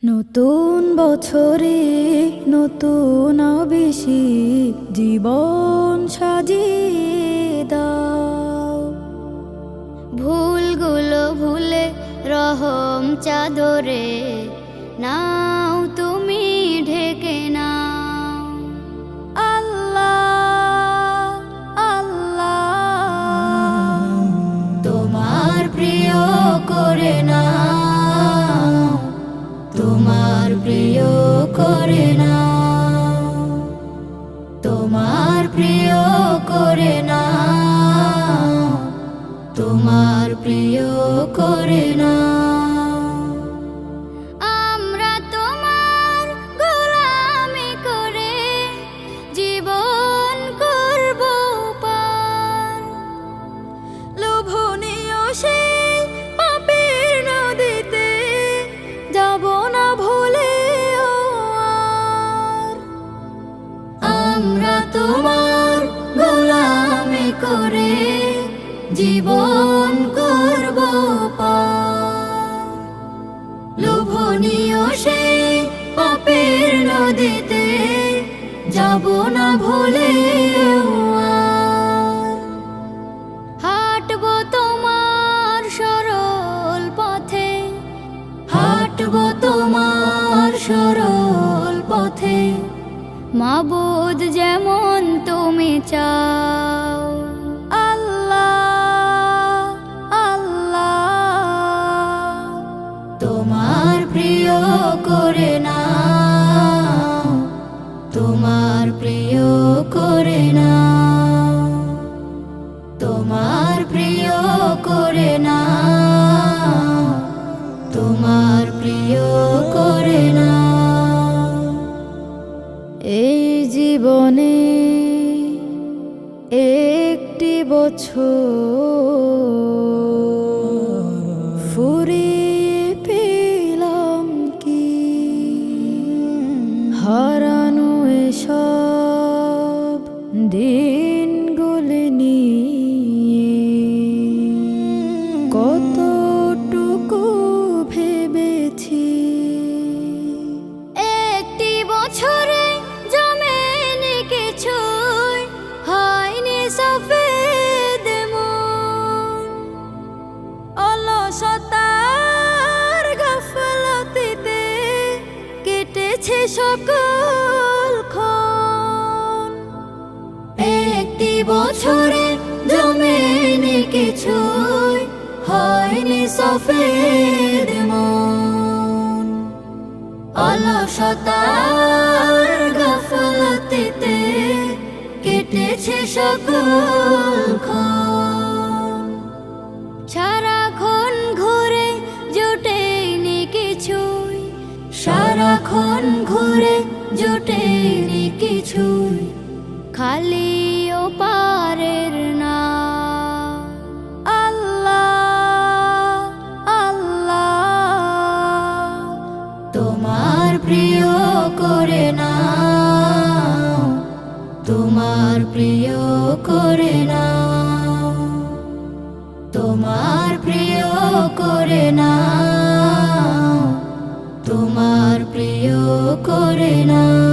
নতুন বছরে নতুন আবেশে জীবন সাজিয়ে দাও। ভুলগুলো ভুলে রহম চাদরে নাও তুমি ঢেকে নাও। আল্লাহ আল্লাহ তোমার প্রিয় করে নাও, তোমার প্রিয় করে নাও, তোমার প্রিয় করে নাও, তোমার প্রিয় করে নাও। আমরা তোমার গোলামি করে জীবন করব পার। লোভনীয় সেই পাপের নদীতে যাব না ভুলে আর। আমরা তোমার গোলামি করে জীবন করব পার। লোভনীয় সেই পাপের নদীতে যাব না ভুলে আর। হাঁটবো তোমার সরল পথে, হাঁটবো তোমার সরল পথে, মাবুদ যেমন তুমি চাও। আল্লাহ আল্লাহ তোমার প্রিয় করে নাও, তোমার প্রিয় করে নাও, তোমার প্রিয় করে নাও, তোমার প্রিয় করে নাও। এই জীবনে একটি বছর ফুরিয়ে পেলাম কি হারানো এসব দিনগুলি নিয়ে কতটুকু ভেবেছি। একটি বছরে জমেনি কিছুই, হয়নি সফেদ মন। অলসতার গাফলতিতে কেটেছে সকল ক্ষণ। একটি বছরে জমেনি কিছুই, হয়নি সফেদ মন। অলসতার গাফলতিতে কেটেছে সকল ক্ষণ। সারাক্ষণ ঘুরে জোটেনি কিছুই, সারাক্ষণ ঘুরে জোটেনি কিছুই, খালি ও পারের না। আল্লাহ আল্লাহ তোমার প্রিয় করে নাও, তোমার প্রিয় করে নাও, তোমার প্রিয় করে নাও, তোমার প্রিয় করে নাও।